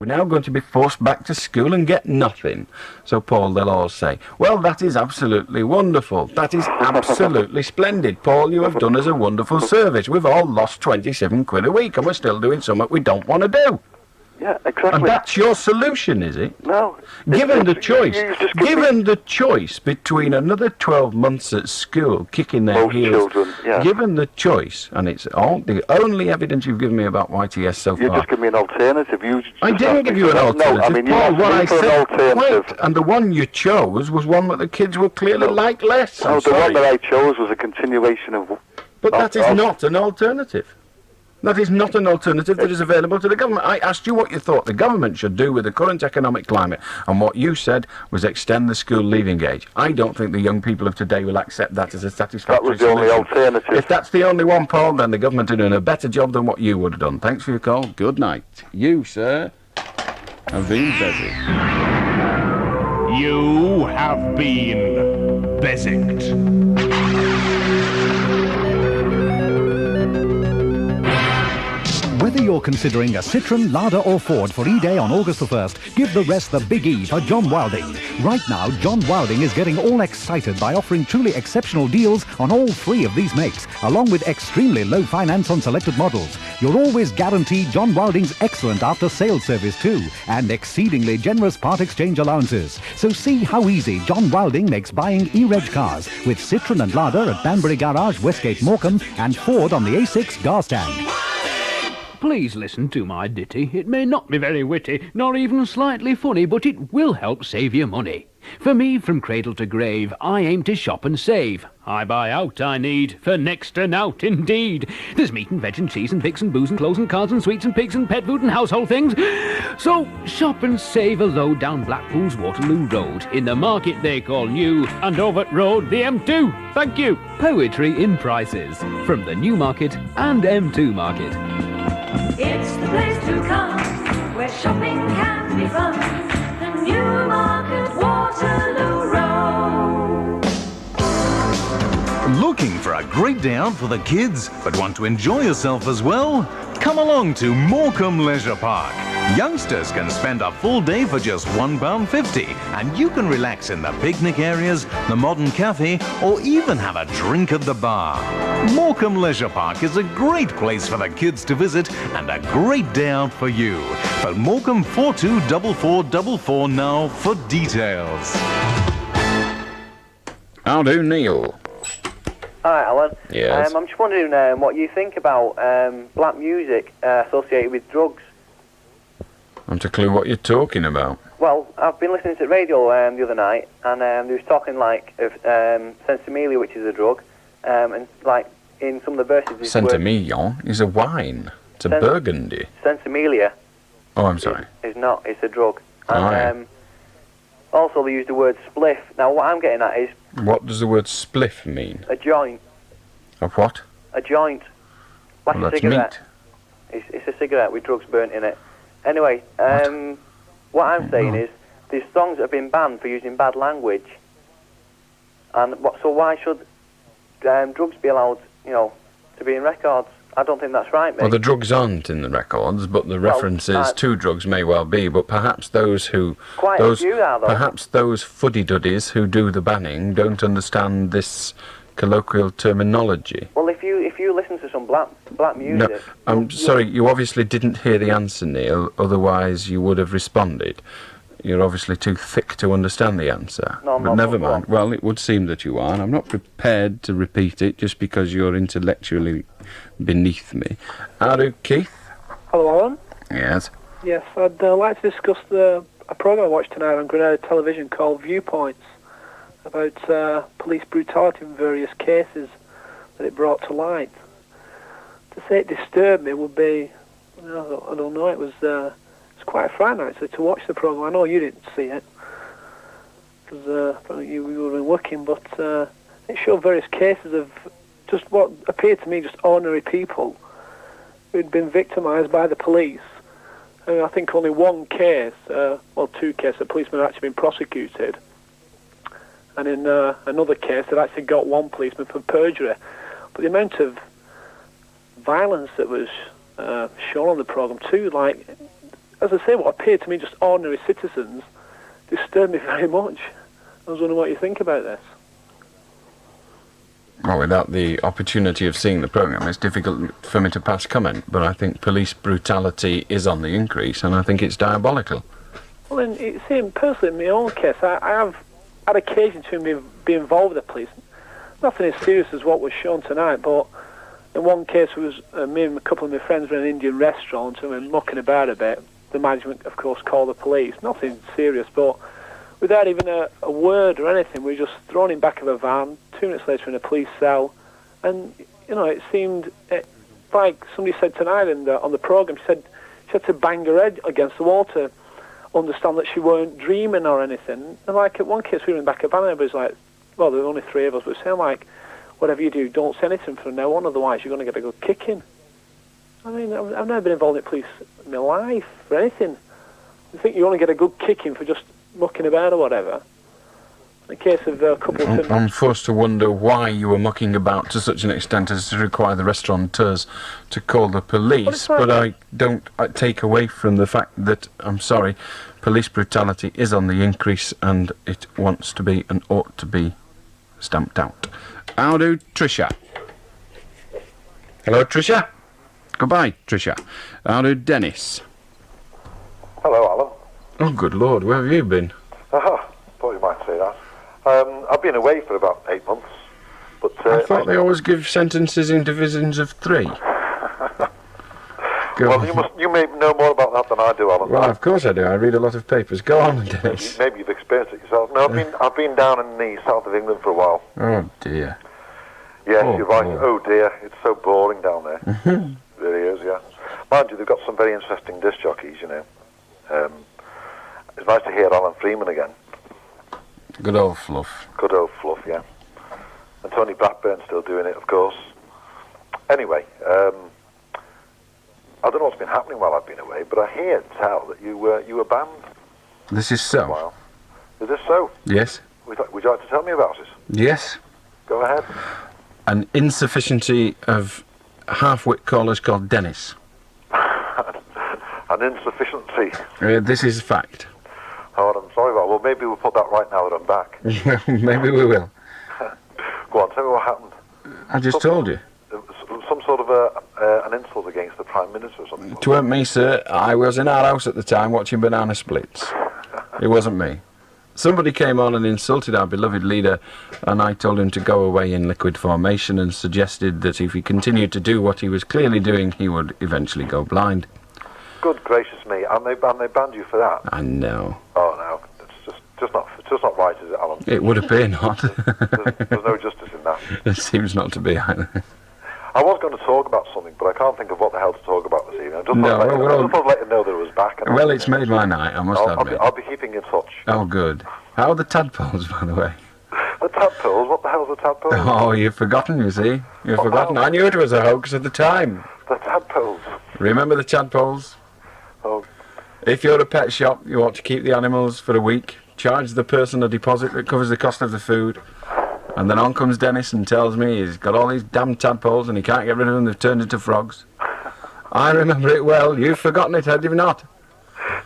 We're now going to be forced back to school and get nothing. So, Paul, they'll all say, well, that is absolutely wonderful. That is absolutely splendid. Paul, you have done us a wonderful service. We've all lost 27 quid a week and we're still doing something we don't want to do. Yeah, exactly. And that's your solution, is it? No. Given the choice between another 12 months at school, kicking their Most heels, children, yeah. given the choice, and it's all the only evidence you've given me about YTS so You far. just give me an alternative. I didn't give you an alternative. No, I mean, you Paul, what I asked me for an said, alternative. wait, and the one you chose was one that the kids would clearly like less. No, the one that I chose was a continuation of... But that is not an alternative. That is not an alternative that is available to the government. I asked you what you thought the government should do with the current economic climate, and what you said was extend the school leaving age. I don't think the young people of today will accept that as a satisfactory solution. That was the only alternative. If that's the only one, Paul, then the government are doing a better job than what you would have done. Thanks for your call. Good night. You, sir, have been busy. You have been Beswicked. Whether you're considering a Citroen, Lada or Ford for E-Day on August the 1st, give the rest the big E for John Wilding. Right now, John Wilding is getting all excited by offering truly exceptional deals on all three of these makes, along with extremely low finance on selected models. You're always guaranteed John Wilding's excellent after-sales service too, and exceedingly generous part exchange allowances. So see how easy John Wilding makes buying E-Reg cars with Citroen and Lada at Banbury Garage, Westgate, Morecambe, and Ford on the A6 Gar Stand. Please listen to my ditty. It may not be very witty, nor even slightly funny, but it will help save you money. For me, from cradle to grave, I aim to shop and save. I buy out I need, for next to nought indeed. There's meat and veg and cheese and pigs and booze and clothes and cards and sweets and pigs and pet food and household things. So shop and save a load down Blackpool's Waterloo Road. In the market they call new, and Overt Road the M2. Thank you. Poetry in prices, from the Newmarket and M2 Market. It's the place to come, where shopping can be fun. The Newmarket Waterloo Road. Looking for a great day out for the kids, but want to enjoy yourself as well? Come along to Morecambe Leisure Park. Youngsters can spend a full day for just £1.50, and you can relax in the picnic areas, the modern cafe, or even have a drink at the bar. Morecambe Leisure Park is a great place for the kids to visit and a great day out for you. Phone Morecambe 424444 now for details. How do, Neil? Hi, Alan. Yes. I'm just wondering what you think about black music associated with drugs. I haven't a clue what you're talking about. Well, I've been listening to the radio the other night, and they was talking like of sensimilia, which is a drug, and like in some of the verses... Centimillon is a wine. It's a burgundy. Sensimilia. Oh, I'm sorry. Is not. It's a drug. And also they use the word spliff. Now, what I'm getting at is... What does the word spliff mean? A joint. A what? A joint. Like well, a that's cigarette. meat. It's a cigarette with drugs burnt in it. Anyway, what I'm saying is, there's songs that have been banned for using bad language. And so why should drugs be allowed, to be in records? I don't think that's right, mate. Well, the drugs aren't in the records, but the references to drugs may well be. But perhaps those who... Quite a few are, though. Perhaps those fuddy-duddies who do the banning don't understand this colloquial terminology. Well, if you listen to some black music... No, I'm sorry, you obviously didn't hear the answer, Neil, otherwise you would have responded. You're obviously too thick to understand the answer. No, but never mind. Well, it would seem that you are, and I'm not prepared to repeat it just because you're intellectually beneath me. How do, Keith? Hello, Alan. Yes? Yes, I'd like to discuss a programme I watched tonight on Grenada Television called Viewpoints, about police brutality in various cases that it brought to light. To say it disturbed me would be, I don't know, it was quite frightening actually to watch the programme. I know you didn't see it, because you were working, but it showed various cases of just what appeared to me just ordinary people who'd been victimised by the police. And I think only one case, two cases, a policeman had actually been prosecuted. And in another case, they'd actually got one policeman for perjury. But the amount of violence that was shown on the programme too, like as I say, what appeared to me just ordinary citizens disturbed me very much. I was wondering what you think about this. Well, without the opportunity of seeing the programme, it's difficult for me to pass comment, but I think police brutality is on the increase, and I think it's diabolical. Well, personally, in my own case, I have had occasion to be involved with the police. Nothing as serious as what was shown tonight, but in one case, it was me and a couple of my friends were in an Indian restaurant and we were mucking about a bit. The management, of course, called the police. Nothing serious, but without even a word or anything, we were just thrown in back of a van. 2 minutes later in a police cell, and it seemed like somebody said tonight on the programme. She said she had to bang her head against the wall to understand that she weren't dreaming or anything. And like at one case, we were in back of a van, and everybody's like, well, there were only 3 of us, but saying like, whatever you do, don't say anything from now on, otherwise you're going to get a good kicking. I mean, I've never been involved in police in my life for anything. You think you only get a good kicking for just mucking about or whatever? In the case of a couple of... I'm forced to wonder why you were mucking about to such an extent as to require the restaurateurs to call the police, but I don't take away from the fact that, I'm sorry, police brutality is on the increase and it wants to be and ought to be stamped out. How do Tricia? Hello, Tricia? Goodbye, Tricia. How do Dennis? Hello, Alan. Oh, good Lord, where have you been? Thought you might say that. I've been away for about 8 months, but... I thought they always give sentences in divisions of 3. Well, you may know more about that than I do, Alan. Well, of course I do. I read a lot of papers. Go on, Dennis. Maybe you've experienced it yourself. No, I've been down in the south of England for a while. Oh, dear. Yes, you're right. Oh, dear. It's so boring down there. It really is, yeah. Mind you, they've got some very interesting disc jockeys, It's nice to hear Alan Freeman again. Good old Fluff. Good old Fluff, yeah. And Tony Blackburn's still doing it, of course. Anyway, I don't know what's been happening while I've been away, but I hear tell that you were banned. This is so. Wow. Is this so? Yes. Would you like to tell me about it? Yes. Go ahead. An insufficiency of half-wit callers called Dennis. An insufficiency. This is a fact. Oh, I'm sorry about. Well, maybe we'll put that right now that I'm back. Maybe we will. Go on, tell me what happened. I just told you. Some sort of an insult against the Prime Minister or something. It weren't me, sir. I was in our house at the time watching Banana Splits. It wasn't me. Somebody came on and insulted our beloved leader, and I told him to go away in liquid formation and suggested that if he continued to do what he was clearly doing, he would eventually go blind. Good gracious me! And they banned you for that? I know. Oh no, it's just not right, is it, Alan? It would appear not. There's no justice in that. It seems not to be either. I was going to talk about something, but I can't think of what the hell to talk about this evening. I just No, thought I'd let you know that it was back. And Well, it's made my night, I must admit. I'll be keeping in touch. Oh, good. How are the tadpoles, by the way? The tadpoles? What the hell's a tadpole? Oh, you've forgotten, you see. You've forgotten. I knew it was a hoax at the time. The tadpoles. Remember the tadpoles? Oh. If you're a pet shop, you ought to keep the animals for a week, charge the person a deposit that covers the cost of the food, and then on comes Dennis and tells me he's got all these damn tadpoles and he can't get rid of them, they've turned into frogs. I remember it well. You've forgotten it, had you not?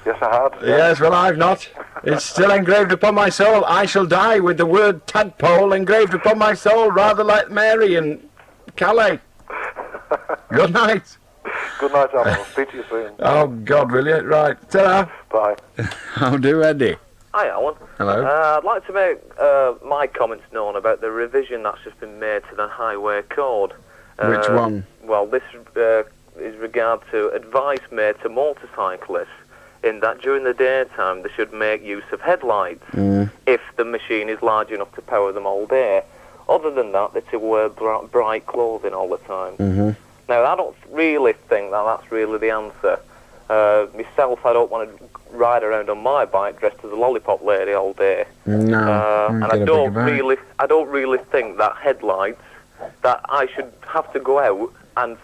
Yes, I had. Yeah. Yes, well, I've not. It's still engraved upon my soul. I shall die with the word tadpole engraved upon my soul, rather like Mary and Calais. Good night. Good night, Alan. I'll speak to you soon. Oh, God, will you? Right. Ta-ra. Bye. How do, Eddie? Hi, Alan. Hello. I'd like to make my comments known about the revision that's just been made to the Highway Code. Which one? Well, this is regard to advice made to motorcyclists in that during the daytime they should make use of headlights if the machine is large enough to power them all day. Other than that, they're to wear bright clothing all the time. Now, I don't really think that that's really the answer. Myself, I don't want to ride around on my bike dressed as a lollipop lady all day. No, and I don't really think that headlights, that I should have to go out and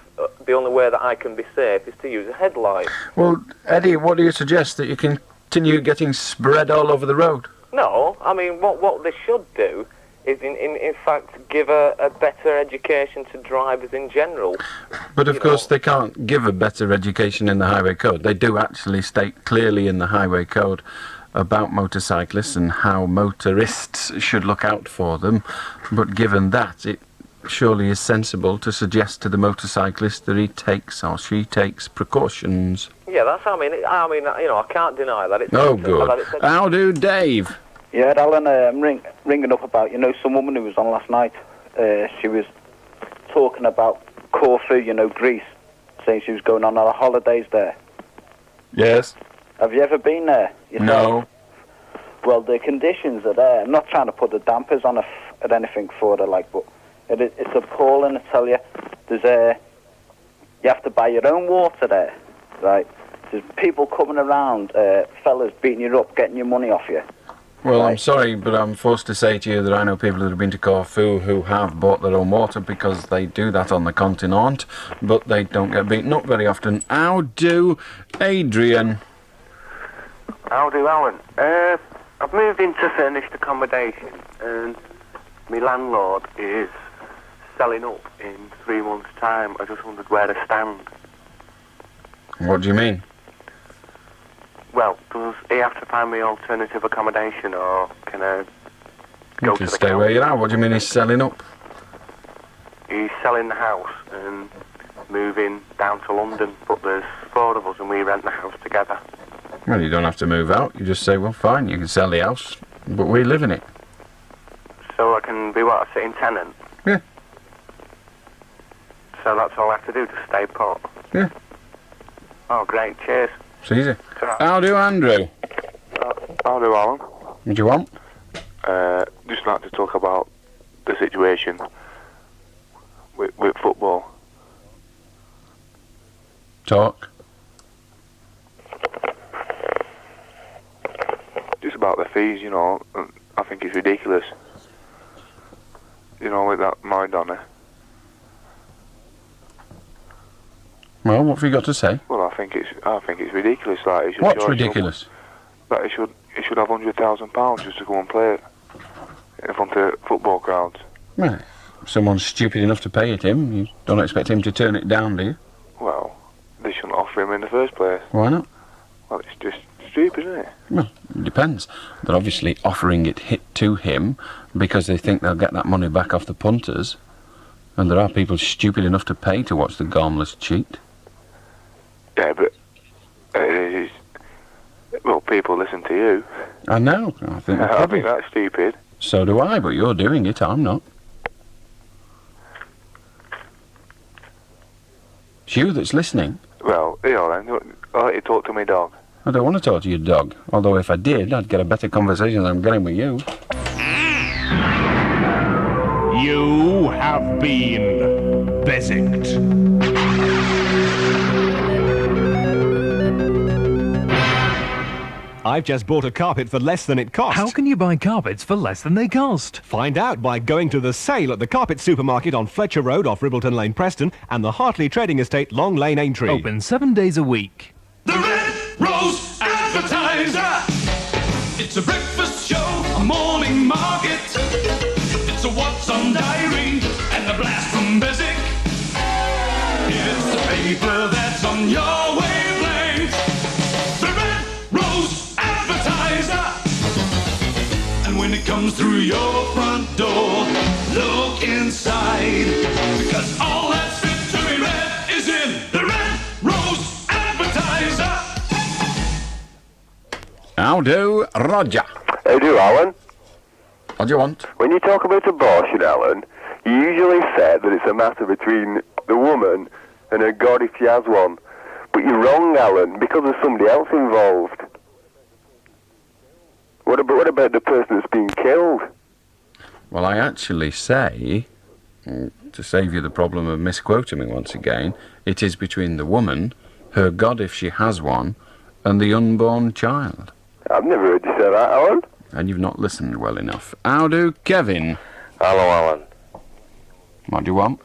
the only way that I can be safe is to use a headlight. Well, Eddie, what do you suggest? That you continue getting spread all over the road? No, I mean, what they should do is in fact give a better education to drivers in general. But of course they can't give a better education in the Highway Code. They do actually state clearly in the Highway Code about motorcyclists and how motorists should look out for them. But given that, it surely is sensible to suggest to the motorcyclist that he takes or she takes precautions. Yeah, that's I mean, I can't deny that. Oh, good. How do, Dave? Yeah, Alan, I'm ringing up about, some woman who was on last night. She was talking about Corfu, Greece, saying she was going on her holidays there. Yes. Have you ever been there yourself? No. Well, the conditions are there. I'm not trying to put the dampers on at anything for her, but it's appalling, I tell you. You have to buy your own water there, right? There's people coming around, fellas beating you up, getting your money off you. Well, I'm sorry, but I'm forced to say to you that I know people that have been to Corfu who have bought their own water because they do that on the continent, but they don't get beaten up very often. How do, Adrian? How do, Alan? I've moved into furnished accommodation, and my landlord is selling up in 3 months' time. I just wondered where to stand. What do you mean? Well, does he have to find me alternative accommodation, or can I go You to can the stay where you're at. What do you mean he's selling up? He's selling the house and moving down to London, but there's 4 of us and we rent the house together. Well, you don't have to move out. You just say, well, fine, you can sell the house, but we live in it. So I can be a sitting tenant? Yeah. So that's all I have to do, just stay put? Yeah. Oh, great, cheers. It's easy. How do, Andrew? How do, Alan? What do you want? Just like to talk about the situation with football. Talk. Just about the fees, I think it's ridiculous. With that Maradona. Well, what have you got to say? Well, I think it's ridiculous. Like, it should What's charge ridiculous? That it should have £100,000 just to go and play it in front of football crowds. Well, if someone's stupid enough to pay it him, you don't expect him to turn it down, do you? Well, they shouldn't offer him in the first place. Why not? Well, it's just stupid, isn't it? Well, it depends. They're obviously offering it to him because they think they'll get that money back off the punters, and there are people stupid enough to pay to watch the Gormless cheat. Yeah, but well, people listen to you. I know. I think that's stupid. So do I, but you're doing it. I'm not. It's you that's listening. Well, then. I'll let you talk to my dog. I don't want to talk to your dog. Although if I did, I'd get a better conversation than I'm getting with you. You have been Beswicked. I've just bought a carpet for less than it cost. How can you buy carpets for less than they cost? Find out by going to the sale at the Carpet Supermarket on Fletcher Road off Ribbleton Lane, Preston, and the Hartley Trading Estate, Long Lane, Aintree. Open 7 days a week. The Red Rose Advertiser. It's a breakfast show, a morning market. It's a what's on diary and a blast from Beswick. It's the paper that's on your wavelength. The Red Rose Advertiser. And when it comes through your front door, look inside, because all that's fit to be read is in the Red Rose Advertiser. How do, Roger? How do, Alan? What do you want? When you talk about abortion, Alan, you usually say that it's a matter between the woman and her God if she has one. But you're wrong, Alan, because there's somebody else involved. What about the person that's being killed? Well, I actually say, to save you the problem of misquoting me once again, it is between the woman, her God if she has one, and the unborn child. I've never heard you say that, Alan. And you've not listened well enough. How do, Kevin? Hello, Alan. What do you want?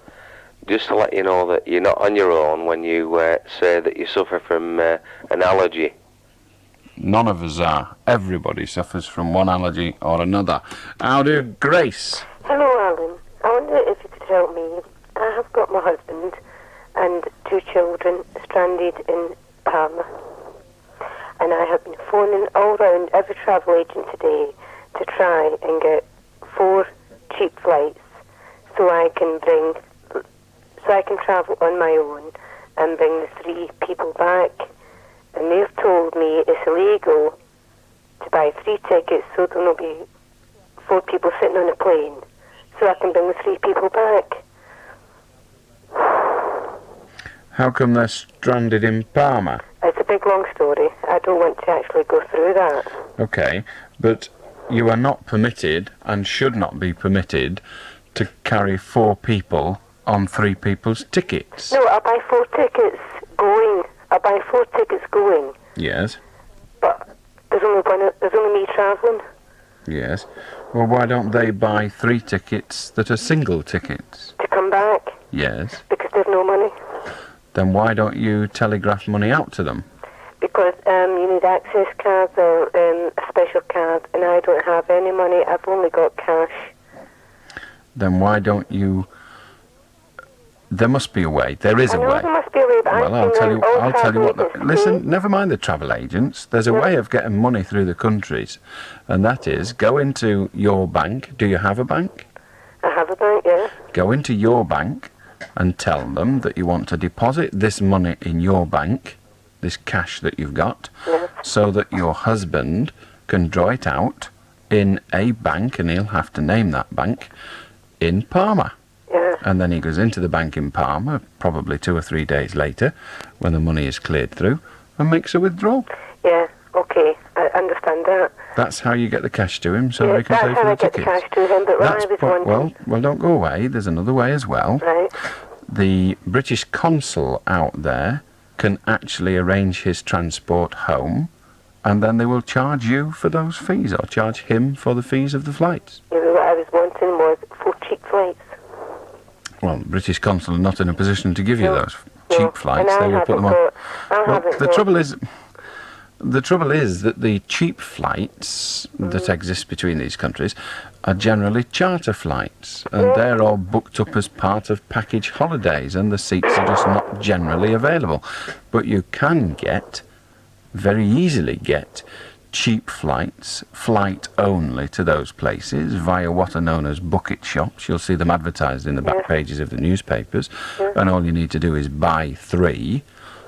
Just to let you know that you're not on your own when you say that you suffer from an allergy. None of us are. Everybody suffers from one allergy or another. How do, Grace? children stranded in Palma. And I have been phoning all round every travel agent today to try and get 4 cheap flights so I can travel on my own and bring the 3 people back. And they've told me it's illegal to buy 3 tickets so there'll not be 4 people sitting on a plane so I can bring the 3 people back. How come they're stranded in Parma? It's a big long story. I don't want to actually go through that. Okay, but you are not permitted and should not be permitted to carry 4 people on 3 people's tickets. No, I'll buy 4 tickets going. I'll buy 4 tickets going. Yes, But there's only me travelling. yes. Well, why don't they buy 3 tickets that are single tickets? To come back Yes. because they've no money. Then why don't you telegraph money out to them? Because you need access cards or a special card, and I don't have any money. I've only got cash. Then why don't you... There must be a way. There is a I know way. there must be a way, but Well, I've seen I'll tell you what. travel Listen, never mind the travel agents. There's a way of getting money through the countries, and that is go into your bank. Do you have a bank? I have a bank, yeah. Go into your bank and tell them that you want to deposit this money in your bank, this cash that you've got, so that your husband can draw it out in a bank, and he'll have to name that bank, in Parma. Yeah. And then he goes into the bank in Parma, probably 2 or 3 days later, when the money is cleared through, and makes a withdrawal. Yeah, okay, I understand that. That's how you get the cash to him, so Yeah, he can that's pay how for I the get the tickets. cash to him, but what I was wondering... Well, don't go away. There's another way as well. Right. The British consul out there can actually arrange his transport home, and then they will charge you for those fees, or charge him for the fees of the flights. Yeah, but what I was wanting was 4 cheap flights. Well, the British consul are not in a position to give you those cheap flights. And I They will put them on. haven't The got- trouble is that the cheap flights that exist between these countries are generally charter flights, and they're all booked up as part of package holidays, and the seats are just not generally available. But you can very easily get cheap flights, flight only to those places via what are known as bucket shops. You'll see them advertised in the back pages of the newspapers, and all you need to do is buy 3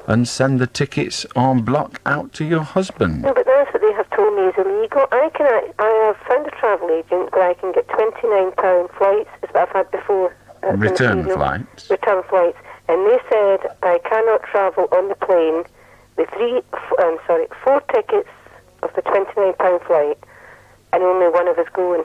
and send the tickets en bloc out to your husband. No, but that's what they have told me is illegal. I have found a travel agent where I can get £29 flights, as I've had before. Return flights. Return flights. And they said I cannot travel on the plane with 4 tickets of the £29 flight, and only one of us going.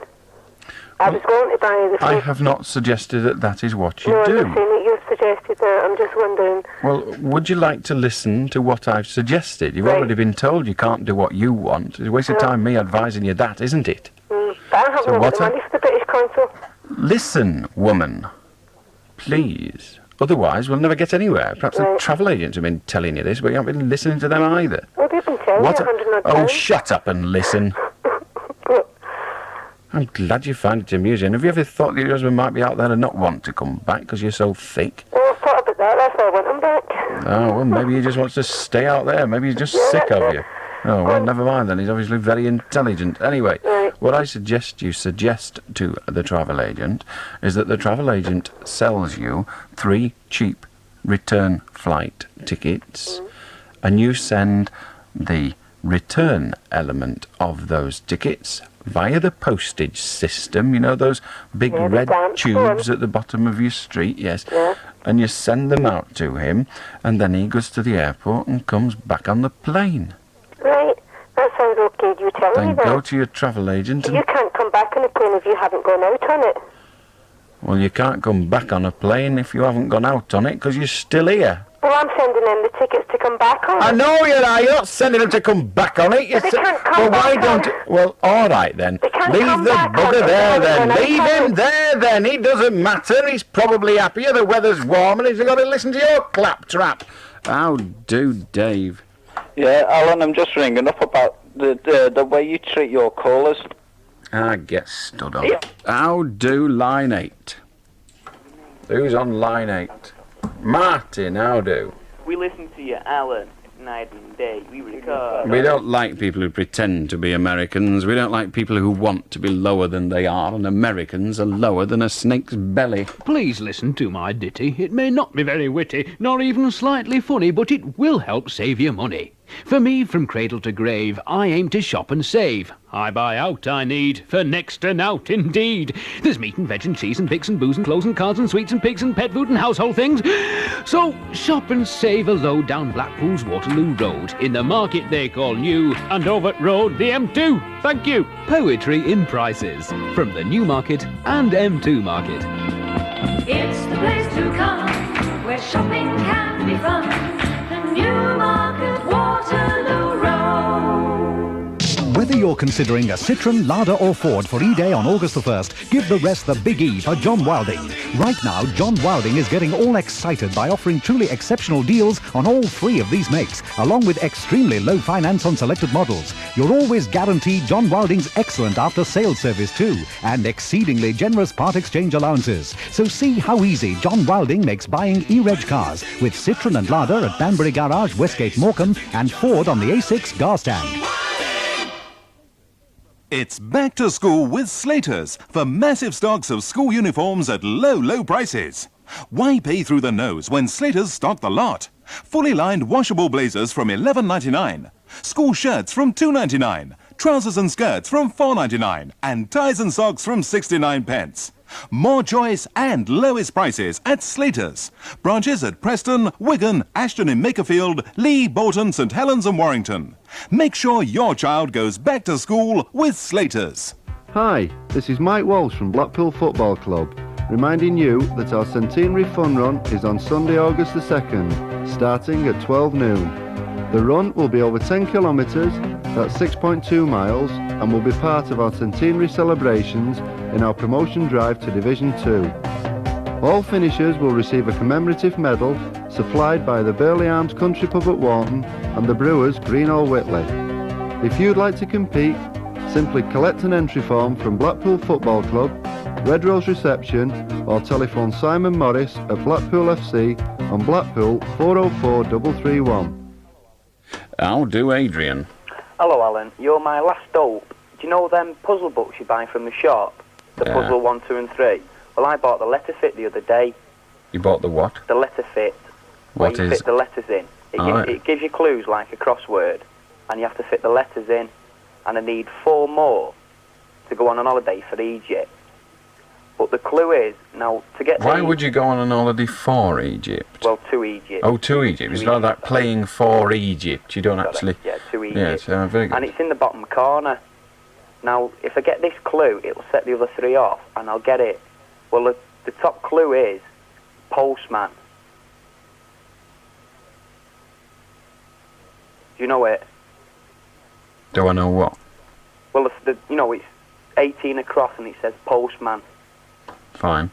I was going to buy the... I have not suggested that that is what you No, do. I'm not saying that you've suggested that. I'm just wondering... Well, would you like to listen to what I've suggested? You've already been told you can't do what you want. It's a waste of time me advising you that, isn't it? But I haven't So got what the money for the British consul. Listen, woman, please. Otherwise, we'll never get anywhere. Perhaps the travel agents have been telling you this, but you haven't been listening to them either. Well, they've been telling What me a- 100 odd Oh, times. shut up and listen. I'm glad you find it amusing. Have you ever thought that your husband might be out there and not want to come back because you're so thick? Well, I've thought about that. That's why I want him back. Oh, well, maybe he just wants to stay out there. Maybe he's just sick of you. Oh, well, never mind then. He's obviously very intelligent. Anyway, what I suggest you suggest to the travel agent is that the travel agent sells you 3 cheap return flight tickets, and you send the return element of those tickets via the postage system, you know, those big red tubes at the bottom of your street, yes, and you send them out to him, and then he goes to the airport and comes back on the plane. Right. That sounds okay. You telling me Then that? go to your travel agent You and, can't come back on a plane if you haven't gone out on it. well, you can't come back on a plane if you haven't gone out on it because you're still here. Well, I'm sending them the tickets to come back on. I know you are. You're not sending them to come back on it. But they can't come well, why back don't? Well, all right then. can't Leave come the back on bugger it. there They then. haven't Leave gone out him there then. It doesn't matter. He's probably happier. The weather's warm and he's got to listen to your claptrap. How do, Dave? Yeah, Alan, I'm just ringing up about the way you treat your callers. I get stood on. How do line 8? Who's on line 8? Martin, how do? We listen to you, Alan, night and day. We record. We don't like people who pretend to be Americans. We don't like people who want to be lower than they are, and Americans are lower than a snake's belly. Please listen to my ditty. It may not be very witty, nor even slightly funny, but it will help save you money. For me, from cradle to grave, I aim to shop and save. I buy out I need, for next to nought indeed. There's meat and veg and cheese and pigs and booze and clothes and cards and sweets and pigs and pet food and household things. So shop and save a load down Blackpool's Waterloo Road. In the market they call new, and over road the M2. Thank you. Poetry in prices, from the Newmarket and M2 Market. It's the place to come, where shopping can be fun. The Newmarket Waterloo Road. Whether you're considering a Citroen, Lada or Ford for E-Day on August the 1st, give the rest the big E for John Wilding. Right now, John Wilding is getting all excited by offering truly exceptional deals on all 3 of these makes, along with extremely low finance on selected models. You're always guaranteed John Wilding's excellent after-sales service too, and exceedingly generous part exchange allowances. So see how easy John Wilding makes buying E-Reg cars with Citroen and Lada at Banbury Garage, Westgate Morecambe, and Ford on the A6 Gar Stand. It's back to school with Slaters for massive stocks of school uniforms at low, low prices. Why pay through the nose when Slaters stock the lot? Fully lined washable blazers from $11.99, school shirts from $2.99, trousers and skirts from $4.99, and ties and socks from 69 pence. More choice and lowest prices at Slaters. Branches at Preston, Wigan, Ashton in Makerfield, Lee, Bolton, St Helens and Warrington. Make sure your child goes back to school with Slaters. Hi, this is Mike Walsh from Blackpool Football Club, reminding you that our centenary fun run is on Sunday, August the 2nd, starting at 12 noon. The run will be over 10 kilometres, that's 6.2 miles, and will be part of our centenary celebrations in our promotion drive to Division 2. All finishers will receive a commemorative medal supplied by the Burley Arms Country Pub at Wharton and the Brewers Greenall Whitley. If you'd like to compete, simply collect an entry form from Blackpool Football Club, Red Rose Reception, or telephone Simon Morris at Blackpool FC on Blackpool 404 331. How do, Adrian? Hello, Alan. You're my last hope. Do you know them puzzle books you buy from the shop? The Yeah. puzzle 1, 2 and 3? Well, I bought the letter fit the other day. You bought the what? The letter fit. Where What you is- fit the letters in. Alright. It gives you clues like a crossword, and you have to fit the letters in. And I need 4 more to go on an holiday for Egypt. But the clue is, now, to get Why to would you go on an holiday for Egypt? Well, to Egypt. Oh, to Egypt. It's not that playing for Egypt. You don't Got it. actually... Yeah, to Egypt. Yes, very good. And it's in the bottom corner. Now, if I get this clue, it'll set the other 3 off, and I'll get it. Well, the top clue is postman. Do you know it? Do I know what? Well, you know, it's 18 across, and it says postman. Fine.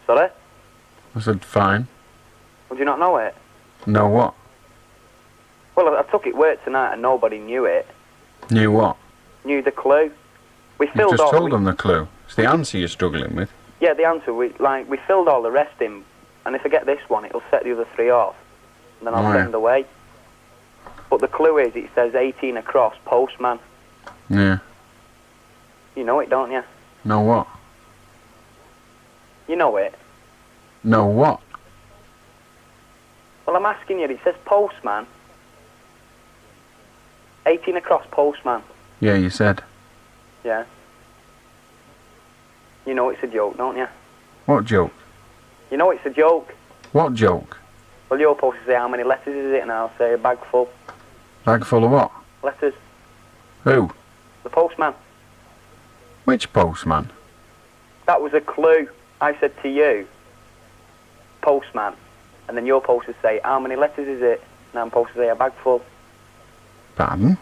Sorry? I said fine. Well, do you not know it? Know what? Well, I took it work tonight, and nobody knew it. Knew what? Knew the clue. We You filled just all. told them the clue. It's the answer you're struggling with. Yeah, the answer. We filled all the rest in, and if I get this one, it'll set the other 3 off, and then I'll Oh, send yeah. them away. But the clue is, it says 18 across, postman. Yeah. You know it, don't you? Know what? You know it. Know what? Well, I'm asking you. It says postman. 18 across, postman. Yeah, you said. Yeah. You know it's a joke, don't you? What joke? You know it's a joke. What joke? Well, you're supposed to say how many letters is it, and I'll say a bag full. Bag full of what? Letters. Who? The postman. Which postman? That was a clue. I said to you, postman, and then you're supposed to say how many letters is it, and I'm supposed to say a bag full. Pardon?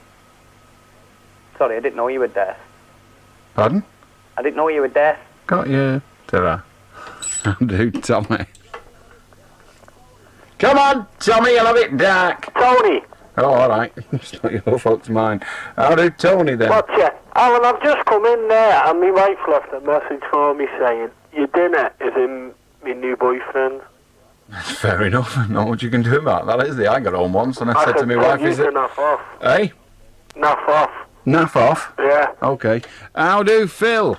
Sorry, I didn't know you were deaf. Pardon? I didn't know you were deaf. Got you. Ta-ra. Do, Tommy. Come on, Tommy, you'll have it dark. Tony. Oh, all right. It's not your fault, mine. How do Tony then? Gotcha. Alan, I've just come in there and my wife left a message for me saying your dinner is in my new boyfriend. Fair enough. Not much you can do about that, is there? I got home once and I said to my wife, is it... Naff off. Eh? Naff off. Naff off? Yeah. Okay. How do, Phil?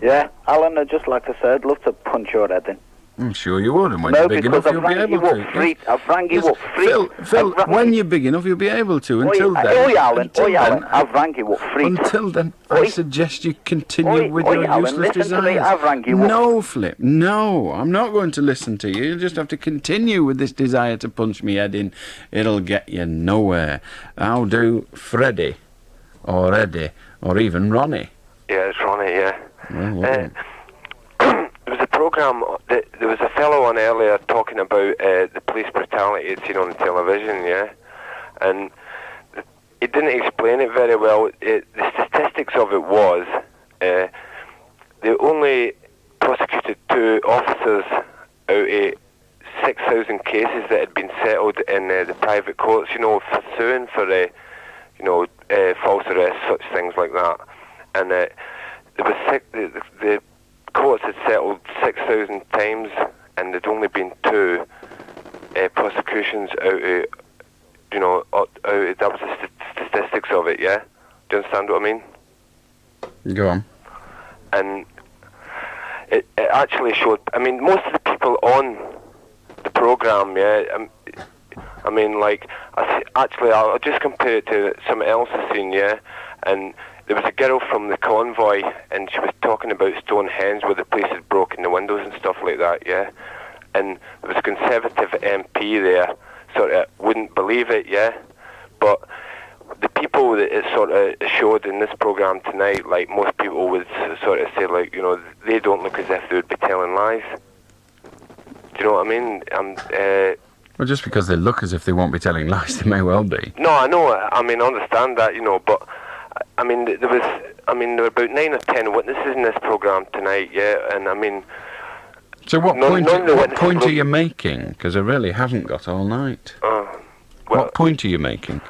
Yeah, Alan, just like I said, I'd love to punch your head in. I'm sure you would, and when No, you're big enough, because you'll be I've able rang you to. up free. I've rang you up free. Phil, when you're big enough, you'll be able to. Until then... Oi, Alan, Alan, I've rang you up free. Until then, I suggest you continue with your Alan, useless listen to me, desires. I've rang you up. No, Flip, no. I'm not going to listen to you. You just have to continue with this desire to punch me head in. It'll get you nowhere. How do Freddie, or Eddie, or even Ronnie? Yeah, it's Ronnie, yeah. Well, There was a programme, there was a fellow on earlier talking about the police brutality he'd seen on the television, yeah? And he didn't explain it very well. The statistics of it was they only prosecuted 2 officers out of 6,000 cases that had been settled in the private courts, for suing for, false arrests, such things like that. And there was the courts had settled 6,000 times, and there'd only been 2 prosecutions out of, that was the statistics of it, yeah? Do you understand what I mean? Go on. And it actually showed, most of the people on the programme, yeah, I'll just compare it to something else I've seen, yeah? And there was a girl from the convoy, and she was talking about Stonehenge, where the police had broken the windows and stuff like that, yeah? And there was a Conservative MP there, sort of wouldn't believe it, yeah? But the people that it sort of showed in this programme tonight, like, most people would sort of say, like, they don't look as if they would be telling lies. Do you know what I mean? Well, just because they look as if they won't be telling lies, they may well be. No, I know, I understand that, but... there were about 9 or 10 witnesses in this programme tonight, yeah, and So what point are you making? Because I really haven't got all night. What point are you making?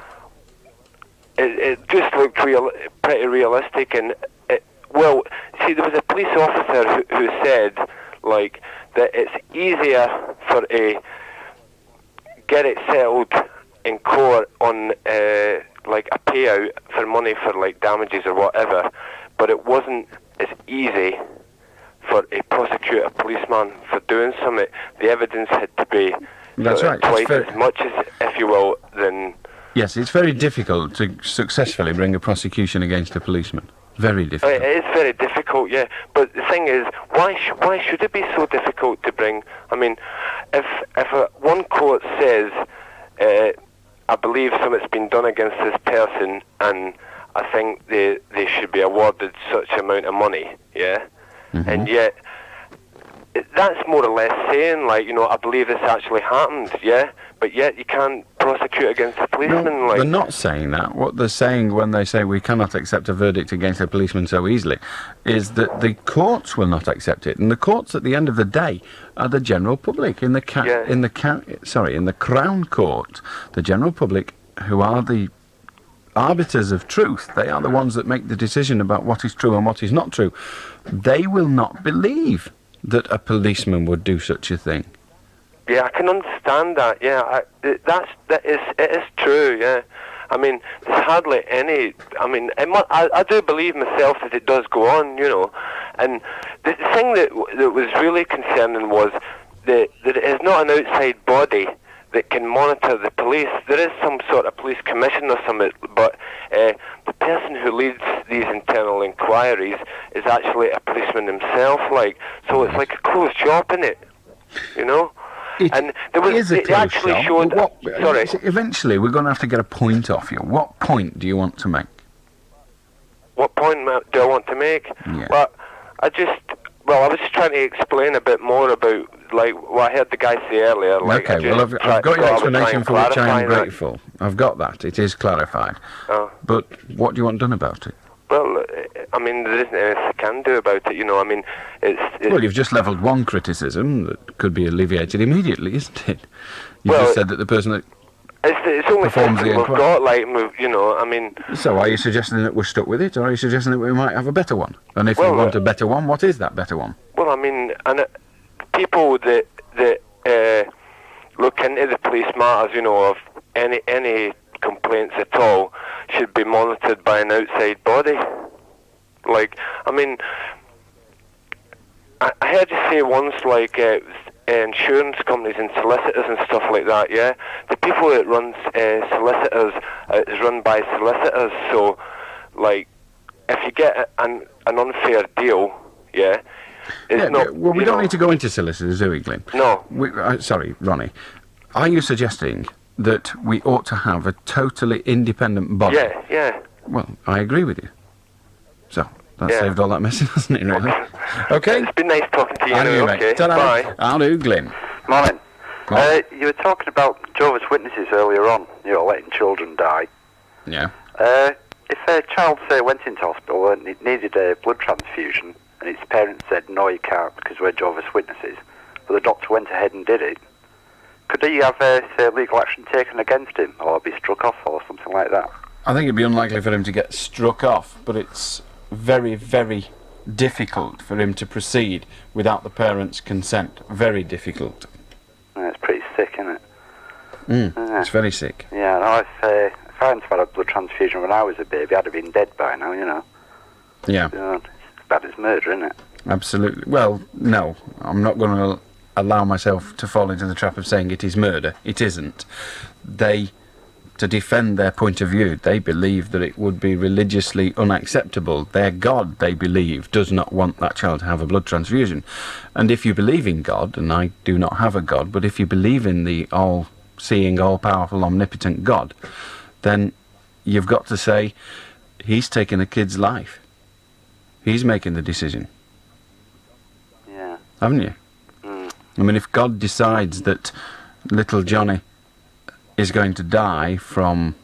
It just looked pretty realistic, and there was a police officer who said, like, that it's easier for get it settled in court on like a payout for money for like damages or whatever, but it wasn't as easy for a prosecute a policeman for doing something. The evidence had to be twice as much as, if you will, than... Yes, it's very difficult to successfully bring a prosecution against a policeman. Very difficult. It is very difficult, yeah. But the thing is, why should it be so difficult to bring... if one court says... I believe something's been done against this person, and I think they should be awarded such amount of money, yeah? Mm-hmm. And yet, that's more or less saying, like, I believe this actually happened, yeah? But yet you can't prosecute against a policeman. No, they're not saying that. What they're saying when they say we cannot accept a verdict against a policeman so easily is that the courts will not accept it. And the courts, at the end of the day, are the general public. In the Crown Court, the general public, who are the arbiters of truth, they are the ones that make the decision about what is true and what is not true. They will not believe that a policeman would do such a thing. Yeah, I can understand that. Yeah, it is true. Yeah, there's hardly any. I do believe myself that it does go on. And the thing that was really concerning was that it is not an outside body that can monitor the police. There is some sort of police commission or something, but the person who leads these internal inquiries is actually a policeman himself. Like, so it's like a closed shop, isn't it? And there was, it actually showed... Sorry. Eventually, we're going to have to get a point off you. What point do you want to make? What point do I want to make? Yeah. Well, I was just trying to explain a bit more about, like, what I heard the guy say earlier. Like, okay, well, I've got your explanation for which I am grateful. I've got that. It is clarified. Oh. But what do you want done about it? Well, there isn't anything I can do about it, it's... Well, you've just levelled one criticism that could be alleviated immediately, isn't it? You just said that the person that it's only performs the inquiry... we've got, So are you suggesting that we're stuck with it, or are you suggesting that we might have a better one? And if we want a better one, what is that better one? Well, and people that look into the police matters, of any complaints at all should be monitored by an outside body. Like, I mean, I heard you say once, like, insurance companies and solicitors and stuff like that, yeah? The people that run solicitors is run by solicitors, so, like, if you get an unfair deal, yeah, it's not... Well, we don't need to go into solicitors, do we, Glyn? No. Sorry, Ronnie. Are you suggesting that we ought to have a totally independent body? Yeah. Well, I agree with you. So, that saved all that messing, hasn't it, really? Okay. It's been nice talking to you. And you, mate. Okay. Ta-ra. Bye. I'll do, Glyn. Morning. You were talking about Jehovah's Witnesses earlier on, letting children die. Yeah. If a child, say, went into hospital and it needed a blood transfusion, and its parents said, no, you can't because we're Jehovah's Witnesses, but the doctor went ahead and did it, could he have, say, legal action taken against him, or be struck off, or something like that? I think it'd be unlikely for him to get struck off, but it's very, very difficult for him to proceed without the parents' consent. Very difficult. It's pretty sick, isn't it? It's very sick. Yeah, no, if I hadn't had a blood transfusion when I was a baby, I'd have been dead by now, Yeah. It's as bad as murder, isn't it? Absolutely. Well, no, I'm not going to allow myself to fall into the trap of saying it is murder. It isn't. To defend their point of view, they believe that it would be religiously unacceptable. Their God, they believe, does not want that child to have a blood transfusion. And if you believe in God, and I do not have a God, but if you believe in the all-seeing, all-powerful, omnipotent God, then you've got to say, he's taking a kid's life. He's making the decision. Yeah. Haven't you? I mean, if God decides that little Johnny is going to die from,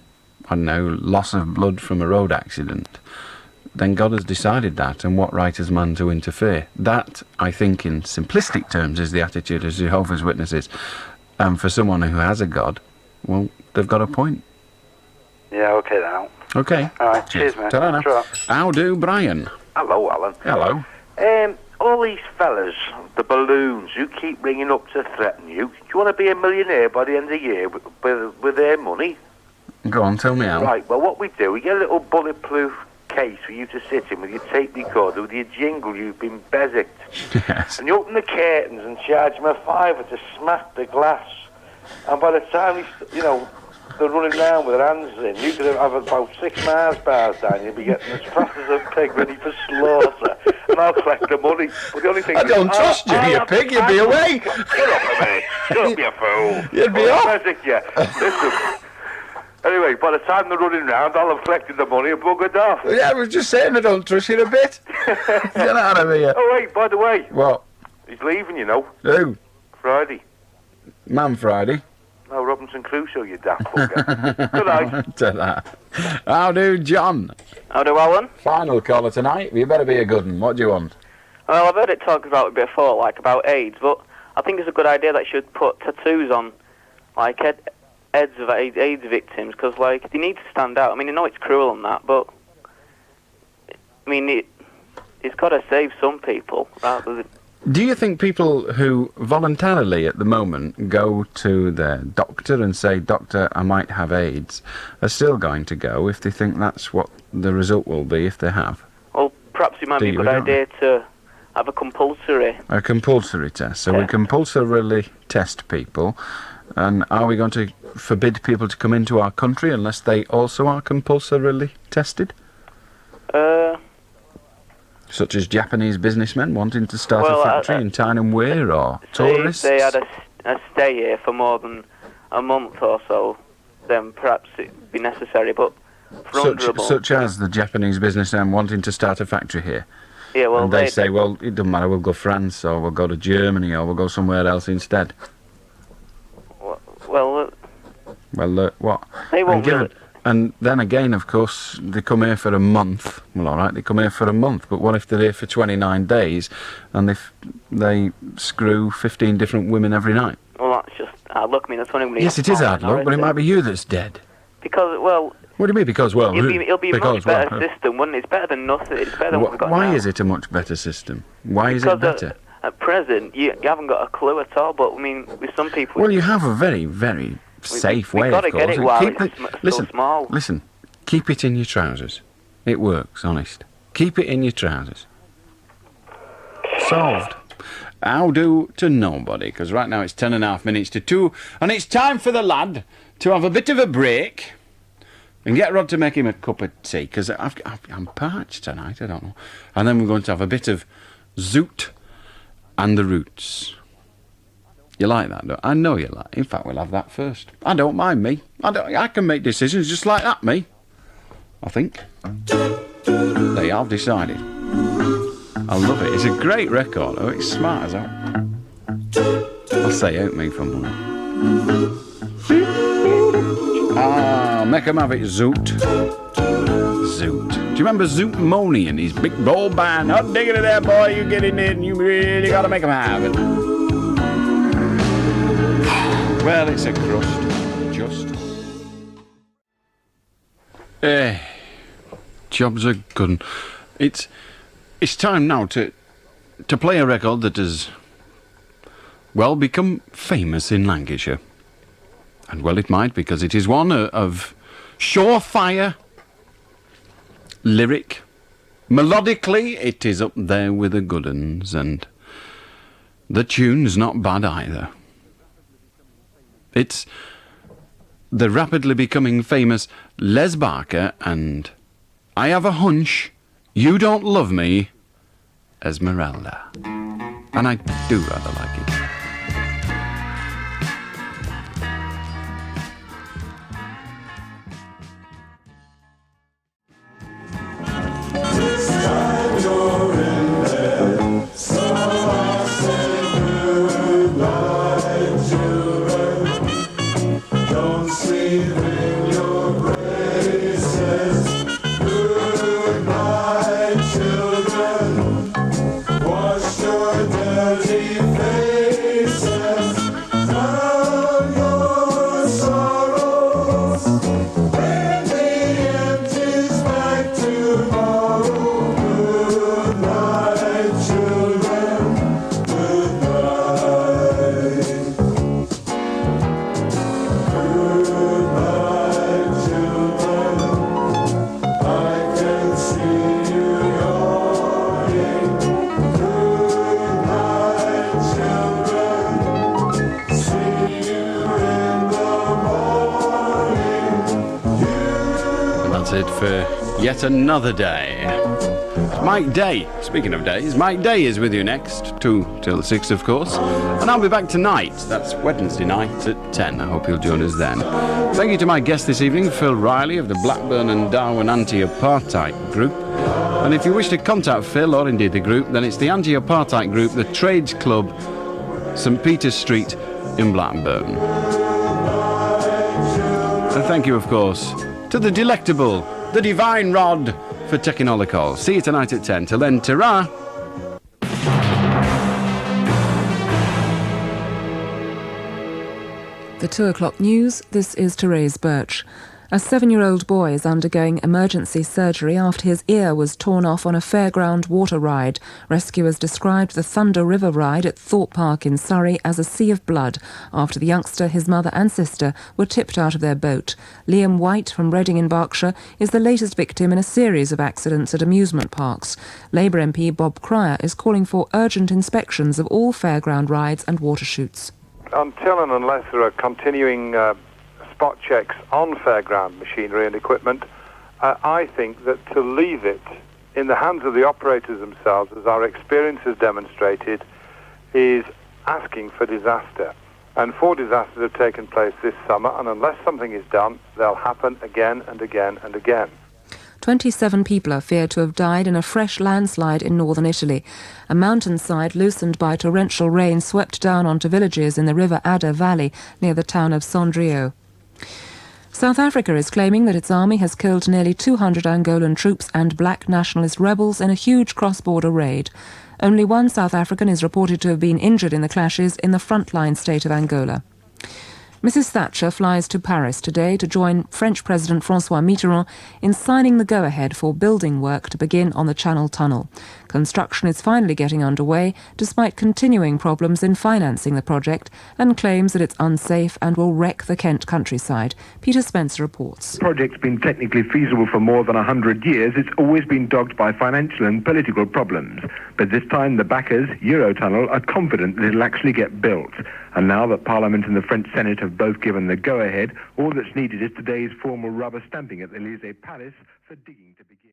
I don't know, loss of blood from a road accident, then God has decided that, and what right has man to interfere? That, I think, in simplistic terms, is the attitude of Jehovah's Witnesses. And for someone who has a God, well, they've got a point. Yeah, okay then. Okay. All right, cheers, mate. Ta-ra now. Sure. How do, Brian? Hello, Alan. Hello. All these fellas, the balloons, who keep ringing up to threaten you, do you want to be a millionaire by the end of the year with their money? Go on, tell me how. Right, well, what we do, we get a little bulletproof case for you to sit in with your tape recorder, with your jingle, you've been bezicked. Yes. And you open the curtains and charge them a £5 to smack the glass. And by the time, they're running around with their hands in, you could have about 6 Mars bars down, you'll be getting as fast as a pig ready for slaughter. And I'll collect the money. But the only thing I don't trust you, you pig, you'd be away. Get off of me. Don't be a fool. You'd be off. Listen. Anyway, by the time they're running round, I'll have collected the money and buggered off. Yeah, I was just saying I don't trust you a bit. Get out of here. Oh, wait, by the way. What? He's leaving, Who? Friday. Man Friday. No, Robinson Crusoe, you daft fucker. Good night. Ta-ra. How do, John? How do, Alan? Final caller tonight. You better be a good one. What do you want? Well, I've heard it talked about it before, like about AIDS, but I think it's a good idea that you should put tattoos on, like heads of AIDS victims, because like they need to stand out. I mean, I know it's cruel and that, but I mean, it's got to save some people rather than. Do you think people who voluntarily at the moment go to their doctor and say, Doctor, I might have AIDS, are still going to go if they think that's what the result will be if they have? Well, perhaps it might be a good idea to have a compulsory test. So we compulsorily test people. And are we going to forbid people to come into our country unless they also are compulsorily tested? Such as Japanese businessmen wanting to start a factory in Tyne Wear, or tourists? If they had a stay here for more than a month or so, then perhaps it'd be necessary, but for such as the Japanese businessmen wanting to start a factory here? Yeah, well, and they say, well, it doesn't matter, we'll go France, or we'll go to Germany, or we'll go somewhere else instead. Well, what? They won't And then again, of course, they come here for a month. Well, all right, they come here for a month, but what if they're here for 29 days and they screw 15 different women every night? Well, that's just hard luck. I mean, that's only Yes, it is hard luck, but it might be you that's dead. Because, well... What do you mean, because, well... It'll be a much better system, wouldn't it? It's better than nothing. It's better than what we've got now. Why is it a much better system? Why is it better? at present, you haven't got a clue at all. But I mean, with some people, Well, you have a very, very safe we've way, got of to get course. it while Keep it's listen, so small. Listen, keep it in your trousers. It works, honest. Keep it in your trousers. Solved. I'll do to nobody, because right now it's 10.5 minutes to 2, and it's time for the lad to have a bit of a break and get Rod to make him a cup of tea, because I'm parched tonight, I don't know. And then we're going to have a bit of Zoot and the Roots. You like that, don't you? I know you like. In fact, we'll have that first. I don't mind, me. I can make decisions just like that, me. I think. They have decided. I love it. It's a great record. Oh, it's smart as that. I'll say out me for money. Make 'em have it, Zoot. Zoot. Do you remember Zoot Money and his big ball band? Hot diggity there, boy. You get in it and you really got to make 'em have it. Well, it's a crust. Just. Jobs are good. It's time now to play a record that has, well, become famous in Lancashire. And well, it might, because it is one of surefire lyric. Melodically, it is up there with the good uns, and the tune's not bad either. It's the rapidly becoming famous Les Barker and I Have a Hunch You Don't Love Me, Esmeralda. And I do rather like it. Yet another day. Mike Day, speaking of days, Mike Day is with you next, 2 till 6 of course, and I'll be back tonight, that's Wednesday night at 10, I hope you'll join us then. Thank you to my guest this evening, Phil Riley of the Blackburn and Darwen Anti-Apartheid Group, and if you wish to contact Phil or indeed the group, then it's the Anti-Apartheid Group, the Trades Club, St Peter's Street in Blackburn. And thank you of course to the delectable, the divine Rod, for taking all the calls. See you tonight at 10. Till then, ta-ra! The 2 o'clock news, this is Therese Birch. A 7-year-old boy is undergoing emergency surgery after his ear was torn off on a fairground water ride. Rescuers described the Thunder River ride at Thorpe Park in Surrey as a sea of blood after the youngster, his mother and sister were tipped out of their boat. Liam White from Reading in Berkshire is the latest victim in a series of accidents at amusement parks. Labour MP Bob Cryer is calling for urgent inspections of all fairground rides and water chutes. Until and unless there are continuing spot checks on fairground machinery and equipment, I think that to leave it in the hands of the operators themselves, as our experience has demonstrated, is asking for disaster. And 4 disasters have taken place this summer, and unless something is done, they'll happen again and again and again. 27 people are feared to have died in a fresh landslide in northern Italy. A mountainside loosened by torrential rain swept down onto villages in the River Adda Valley near the town of Sondrio. South Africa is claiming that its army has killed nearly 200 Angolan troops and black nationalist rebels in a huge cross-border raid. Only 1 South African is reported to have been injured in the clashes in the frontline state of Angola. Mrs Thatcher flies to Paris today to join French President François Mitterrand in signing the go-ahead for building work to begin on the Channel Tunnel. Construction is finally getting underway despite continuing problems in financing the project and claims that it's unsafe and will wreck the Kent countryside. Peter Spencer reports. The project's been technically feasible for more than 100 years. It's always been dogged by financial and political problems. But this time the backers, Eurotunnel, are confident that it'll actually get built. And now that Parliament and the French Senate have both given the go-ahead, all that's needed is today's formal rubber stamping at the Élysée Palace for digging to begin.